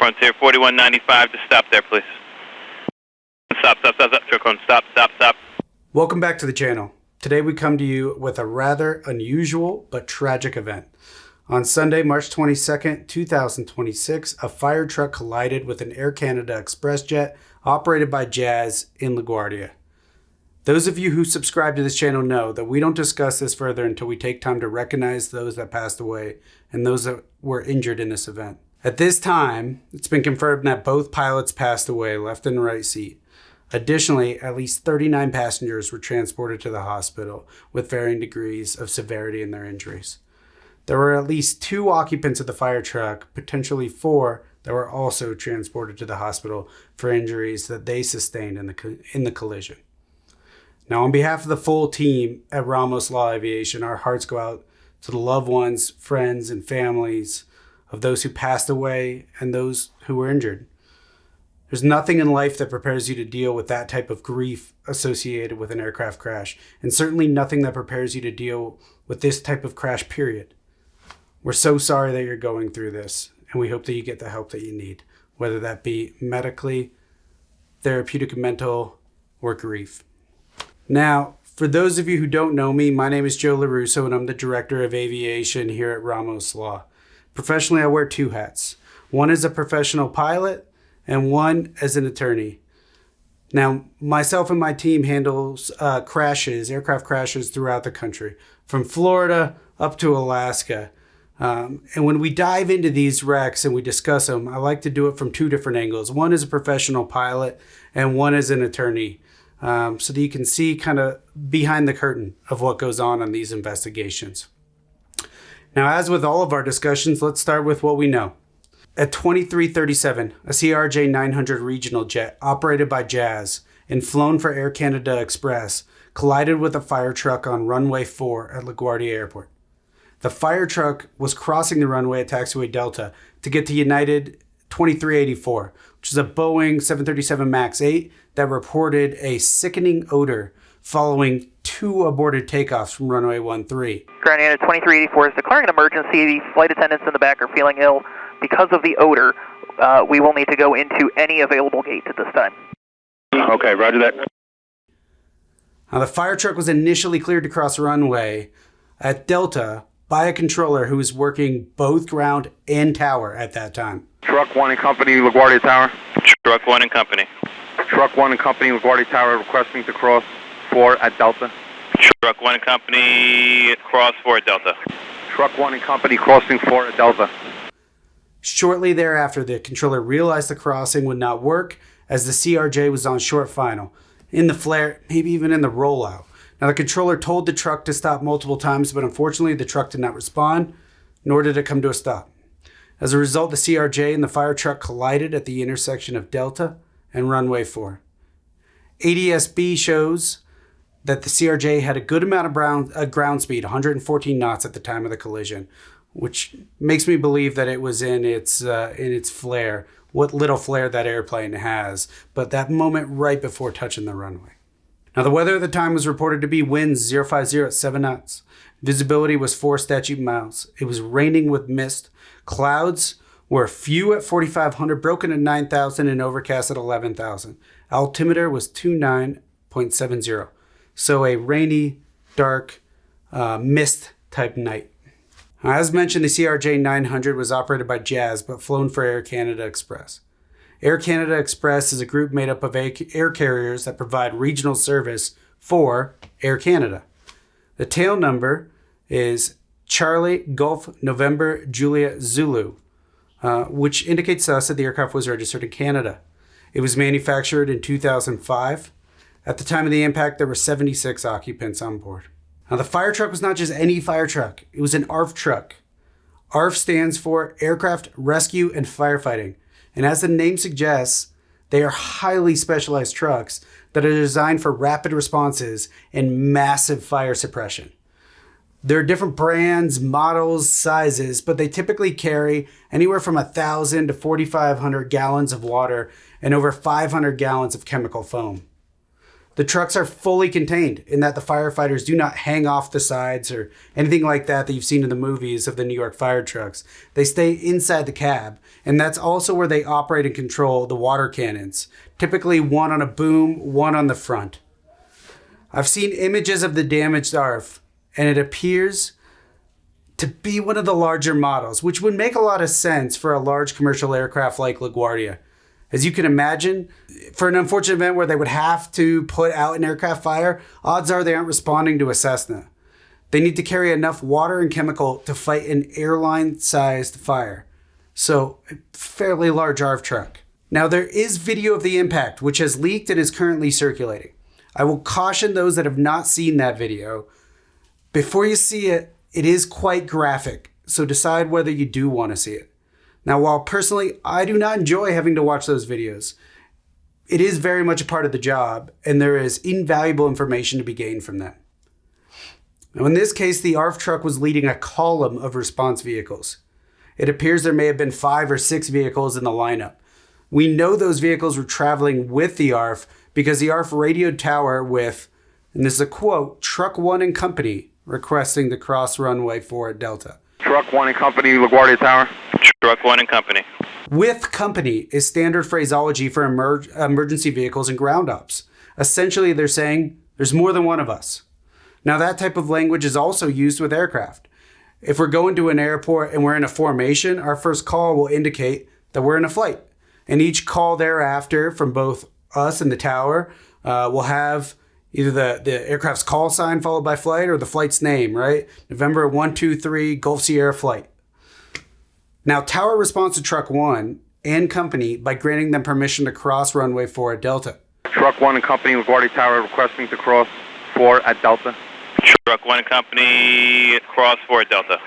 Frontier 4195, just stop there, please. Stop, truck on, stop. Welcome back to the channel. Today we come to you with a rather unusual but tragic event. On Sunday, March 22nd, 2026, a fire truck collided with an Air Canada Express jet operated by Jazz in LaGuardia. Those of you who subscribe to this channel know that we don't discuss this further until we take time to recognize those that passed away and those that were injured in this event. At this time, it's been confirmed that both pilots passed away, left and right seat. Additionally, at least 39 passengers were transported to the hospital with varying degrees of severity in their injuries. There were at least 2 occupants of the fire truck, potentially 4, that were also transported to the hospital for injuries that they sustained in the collision. Now, on behalf of the full team at Ramos Aviation, our hearts go out to the loved ones, friends, and families of those who passed away and those who were injured. There's nothing in life that prepares you to deal with that type of grief associated with an aircraft crash, and certainly nothing that prepares you to deal with this type of crash, period. We're so sorry that you're going through this, and we hope that you get the help that you need, whether that be medically, therapeutic, mental, or grief. Now, for those of you who don't know me, my name is Joe LoRusso, and I'm the Director of Aviation here at Ramos Law. Professionally, I wear 2 hats. One as a professional pilot, and one as an attorney. Now, myself and my team handles aircraft crashes throughout the country, from Florida up to Alaska. And when we dive into these wrecks and we discuss them, I like to do it from 2 different angles. One as a professional pilot and one as an attorney, so that you can see kind of behind the curtain of what goes on these investigations. Now, as with all of our discussions, let's start with what we know. At 23:37, a CRJ900 regional jet operated by Jazz and flown for Air Canada Express collided with a fire truck on Runway 4 at LaGuardia Airport. The fire truck was crossing the runway at taxiway Delta to get to United 2384, which is a Boeing 737 MAX 8 that reported a sickening odor following 2 aborted takeoffs from runway 13. Ground Unit 2384 is declaring an emergency. The flight attendants in the back are feeling ill. Because of the odor, we will need to go into any available gate at this time. Okay, roger that. Now, the fire truck was initially cleared to cross the runway at Delta by a controller who was working both ground and tower at that time. Truck 1 and Company, LaGuardia Tower. Truck 1 and Company. Truck 1 and Company, LaGuardia Tower, requesting to cross 4 at Delta. Truck 1 and Company, cross 4 at Delta. Truck 1 and Company, crossing 4 at Delta. Shortly thereafter, the controller realized the crossing would not work as the CRJ was on short final, in the flare, maybe even in the rollout. Now, the controller told the truck to stop multiple times, but unfortunately, the truck did not respond, nor did it come to a stop. As a result, the CRJ and the fire truck collided at the intersection of Delta and Runway 4. NTSB shows that the CRJ had a good amount of ground speed, 114 knots at the time of the collision, which makes me believe that it was in its flare, what little flare that airplane has, but that moment right before touching the runway. Now, the weather at the time was reported to be winds 050 at 7 knots. Visibility was 4 statute miles. It was raining with mist. Clouds were few at 4,500, broken at 9,000, and overcast at 11,000. Altimeter was 29.70. So a rainy, dark, mist-type night. As mentioned, the CRJ900 was operated by Jazz, but flown for Air Canada Express. Air Canada Express is a group made up of air carriers that provide regional service for Air Canada. The tail number is Charlie Golf November Juliet Zulu, which indicates to us that the aircraft was registered in Canada. It was manufactured in 2005. At the time of the impact, there were 76 occupants on board. Now, the fire truck was not just any fire truck. It was an ARFF truck. ARFF stands for Aircraft Rescue and Firefighting. And as the name suggests, they are highly specialized trucks that are designed for rapid responses and massive fire suppression. There are different brands, models, sizes, but they typically carry anywhere from 1,000 to 4,500 gallons of water and over 500 gallons of chemical foam. The trucks are fully contained in that the firefighters do not hang off the sides or anything like that you've seen in the movies of the New York fire trucks. They stay inside the cab, and that's also where they operate and control the water cannons, typically one on a boom, one on the front. I've seen images of the damaged ARFF, and it appears to be one of the larger models, which would make a lot of sense for a large commercial aircraft like LaGuardia. As you can imagine, for an unfortunate event where they would have to put out an aircraft fire, odds are they aren't responding to a Cessna. They need to carry enough water and chemical to fight an airline-sized fire. So, a fairly large ARFF truck. Now, there is video of the impact, which has leaked and is currently circulating. I will caution those that have not seen that video. Before you see it, it is quite graphic, so decide whether you do want to see it. Now, while personally, I do not enjoy having to watch those videos, it is very much a part of the job, and there is invaluable information to be gained from them. Now, in this case, the ARFF truck was leading a column of response vehicles. It appears there may have been 5 or 6 vehicles in the lineup. We know those vehicles were traveling with the ARFF because the ARFF radioed tower with, and this is a quote, Truck 1 and Company requesting to cross runway 4 at Delta. Truck 1 and Company, LaGuardia Tower. Truck 1 and Company. With company is standard phraseology for emergency vehicles and ground ops. Essentially, they're saying there's more than one of us. Now, that type of language is also used with aircraft. If we're going to an airport and we're in a formation, our first call will indicate that we're in a flight. And each call thereafter from both us and the tower will have either the aircraft's call sign followed by flight or the flight's name, right? November 123 Gulf Sierra flight. Now, tower responds to Truck 1 and Company by granting them permission to cross runway 4 at Delta. Truck 1 and Company, LaGuardia Tower requesting to cross 4 at Delta. Truck 1 and Company, cross 4 at Delta.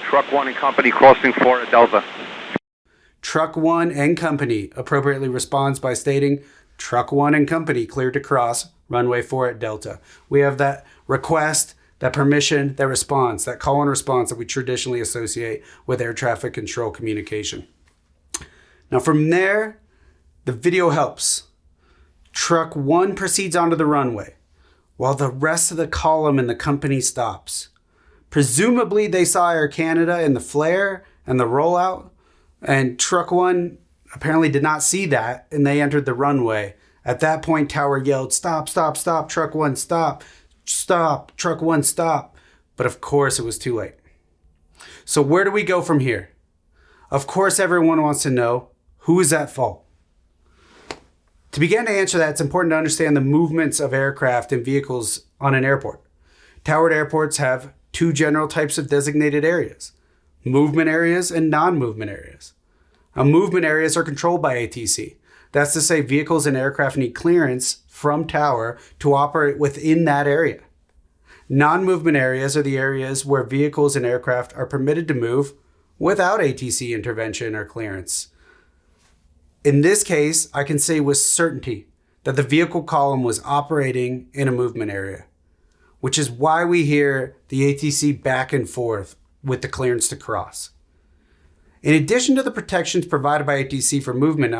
Truck 1 and Company crossing 4 at Delta. Truck 1 and Company appropriately responds by stating, Truck 1 and Company cleared to cross runway 4 at Delta. We have that request, that permission, that response, that call and response that we traditionally associate with air traffic control communication. Now from there, the video helps. Truck 1 proceeds onto the runway, while the rest of the column in the company stops. Presumably they saw Air Canada in the flare and the rollout, and Truck 1 apparently did not see that, and they entered the runway. At that point, tower yelled, stop, stop, stop, Truck 1, stop. Stop, Truck 1, stop. But of course it was too late. So where do we go from here? Of course everyone wants to know, who is at fault? To begin to answer that, it's important to understand the movements of aircraft and vehicles on an airport. Towered airports have 2 general types of designated areas, movement areas and non-movement areas. Now, movement areas are controlled by ATC. That's to say vehicles and aircraft need clearance from tower to operate within that area. Non-movement areas are the areas where vehicles and aircraft are permitted to move without ATC intervention or clearance. In this case, I can say with certainty that the vehicle column was operating in a movement area, which is why we hear the ATC back and forth with the clearance to cross. In addition to the protections provided by ATC for movement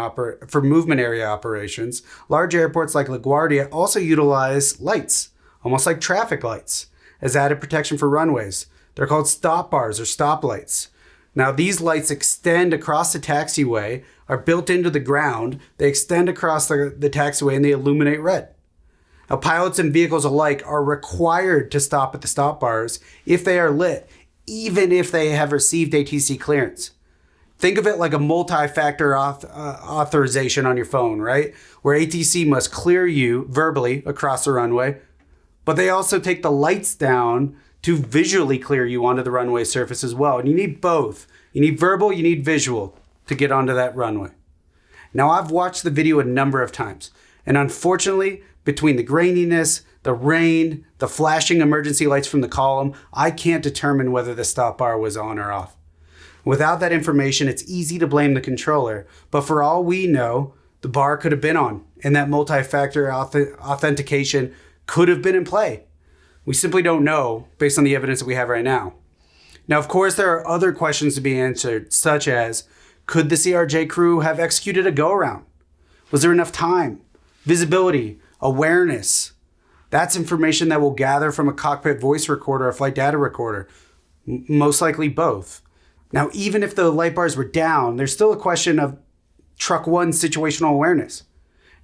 area operations, large airports like LaGuardia also utilize lights, almost like traffic lights, as added protection for runways. They're called stop bars or stoplights. Now, these lights extend across the taxiway, are built into the ground, they extend across the taxiway, and they illuminate red. Now, pilots and vehicles alike are required to stop at the stop bars if they are lit, even if they have received ATC clearance. Think of it like a multi-factor authorization on your phone, right? Where ATC must clear you verbally across the runway, but they also take the lights down to visually clear you onto the runway surface as well. And you need both. You need verbal, you need visual to get onto that runway. Now, I've watched the video a number of times, and unfortunately, between the graininess, the rain, the flashing emergency lights from the column, I can't determine whether the stop bar was on or off. Without that information, it's easy to blame the controller, but for all we know, the bar could have been on, and that multi-factor authentication could have been in play. We simply don't know based on the evidence that we have right now. Now, of course, there are other questions to be answered, such as, could the CRJ crew have executed a go-around? Was there enough time, visibility, awareness? That's information that we'll gather from a cockpit voice recorder or flight data recorder, most likely both. Now, even if the light bars were down, there's still a question of truck one's situational awareness.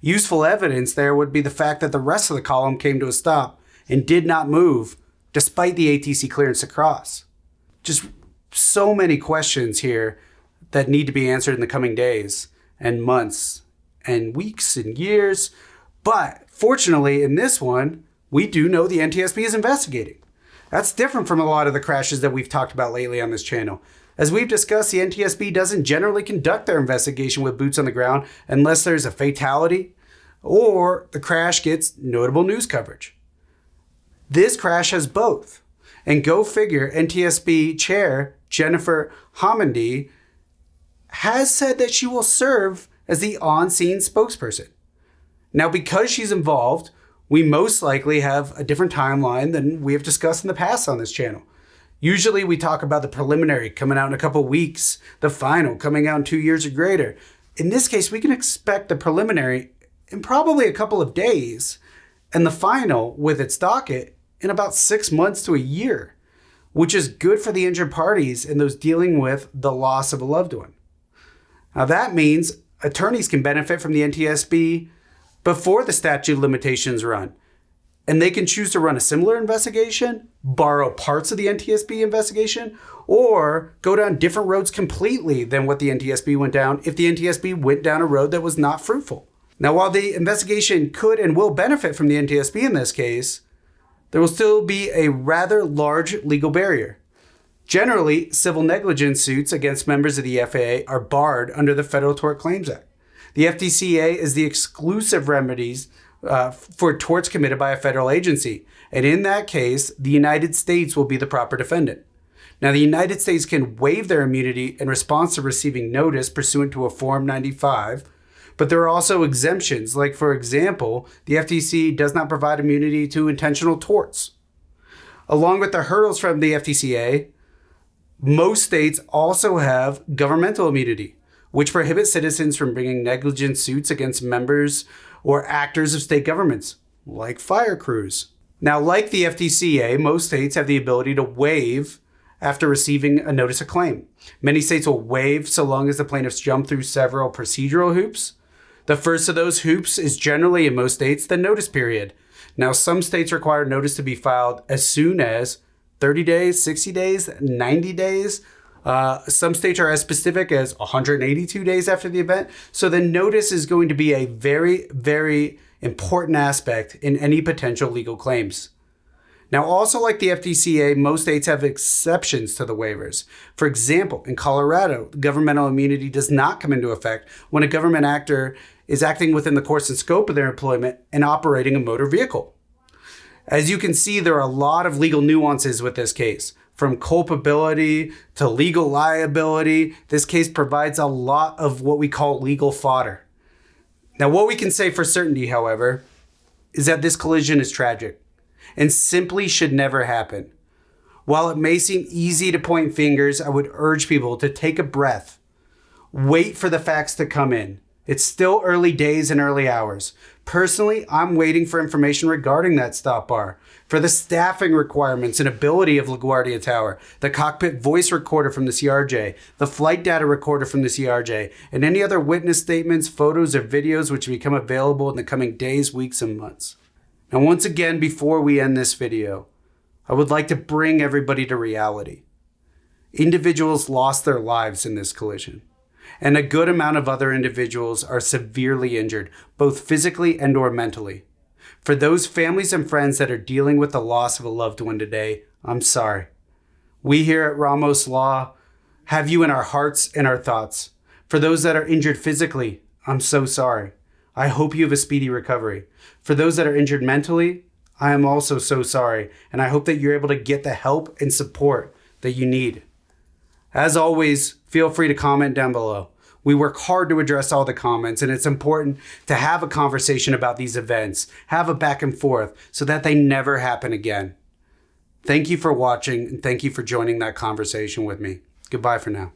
Useful evidence there would be the fact that the rest of the column came to a stop and did not move despite the ATC clearance to cross. Just so many questions here that need to be answered in the coming days and months and weeks and years. But fortunately, in this one, we do know the NTSB is investigating. That's different from a lot of the crashes that we've talked about lately on this channel. As we've discussed, the NTSB doesn't generally conduct their investigation with boots on the ground unless there's a fatality or the crash gets notable news coverage. This crash has both. And go figure, NTSB Chair Jennifer Homendy has said that she will serve as the on-scene spokesperson. Now, because she's involved, we most likely have a different timeline than we have discussed in the past on this channel. Usually we talk about the preliminary coming out in a couple of weeks, the final coming out in 2 years or greater. In this case, we can expect the preliminary in probably a couple of days and the final with its docket in about 6 months to a year, which is good for the injured parties and those dealing with the loss of a loved one. Now that means attorneys can benefit from the NTSB before the statute of limitations run. And they can choose to run a similar investigation, borrow parts of the NTSB investigation, or go down different roads completely than what the NTSB went down if the NTSB went down a road that was not fruitful. Now, while the investigation could and will benefit from the NTSB in this case, there will still be a rather large legal barrier. Generally, civil negligence suits against members of the FAA are barred under the Federal Tort Claims Act. The FTCA is the exclusive remedies for torts committed by a federal agency. And in that case, the United States will be the proper defendant. Now, the United States can waive their immunity in response to receiving notice pursuant to a Form 95, but there are also exemptions. Like, for example, the FTC does not provide immunity to intentional torts. Along with the hurdles from the FTCA, most states also have governmental immunity, which prohibits citizens from bringing negligent suits against members or actors of state governments, like fire crews. Now, like the FTCA, most states have the ability to waive after receiving a notice of claim. Many states will waive so long as the plaintiffs jump through several procedural hoops. The first of those hoops is generally, in most states, the notice period. Now, some states require notice to be filed as soon as 30 days, 60 days, 90 days. Some states are as specific as 182 days after the event. So the notice is going to be a very, very important aspect in any potential legal claims. Now, also like the FTCA, most states have exceptions to the waivers. For example, in Colorado, governmental immunity does not come into effect when a government actor is acting within the course and scope of their employment and operating a motor vehicle. As you can see, there are a lot of legal nuances with this case. From culpability to legal liability, this case provides a lot of what we call legal fodder. Now, what we can say for certainty, however, is that this collision is tragic and simply should never happen. While it may seem easy to point fingers, I would urge people to take a breath, wait for the facts to come in. It's still early days and early hours. Personally, I'm waiting for information regarding that stop bar, for the staffing requirements and ability of LaGuardia Tower, the cockpit voice recorder from the CRJ, the flight data recorder from the CRJ, and any other witness statements, photos, or videos which become available in the coming days, weeks, and months. Now, once again, before we end this video, I would like to bring everybody to reality. Individuals lost their lives in this collision, and a good amount of other individuals are severely injured, both physically and or mentally. For those families and friends that are dealing with the loss of a loved one today, I'm sorry. We here at Ramos Law have you in our hearts and our thoughts. For those that are injured physically, I'm so sorry. I hope you have a speedy recovery. For those that are injured mentally, I am also so sorry, and I hope that you're able to get the help and support that you need. As always, feel free to comment down below. We work hard to address all the comments, and it's important to have a conversation about these events, have a back and forth, so that they never happen again. Thank you for watching, and thank you for joining that conversation with me. Goodbye for now.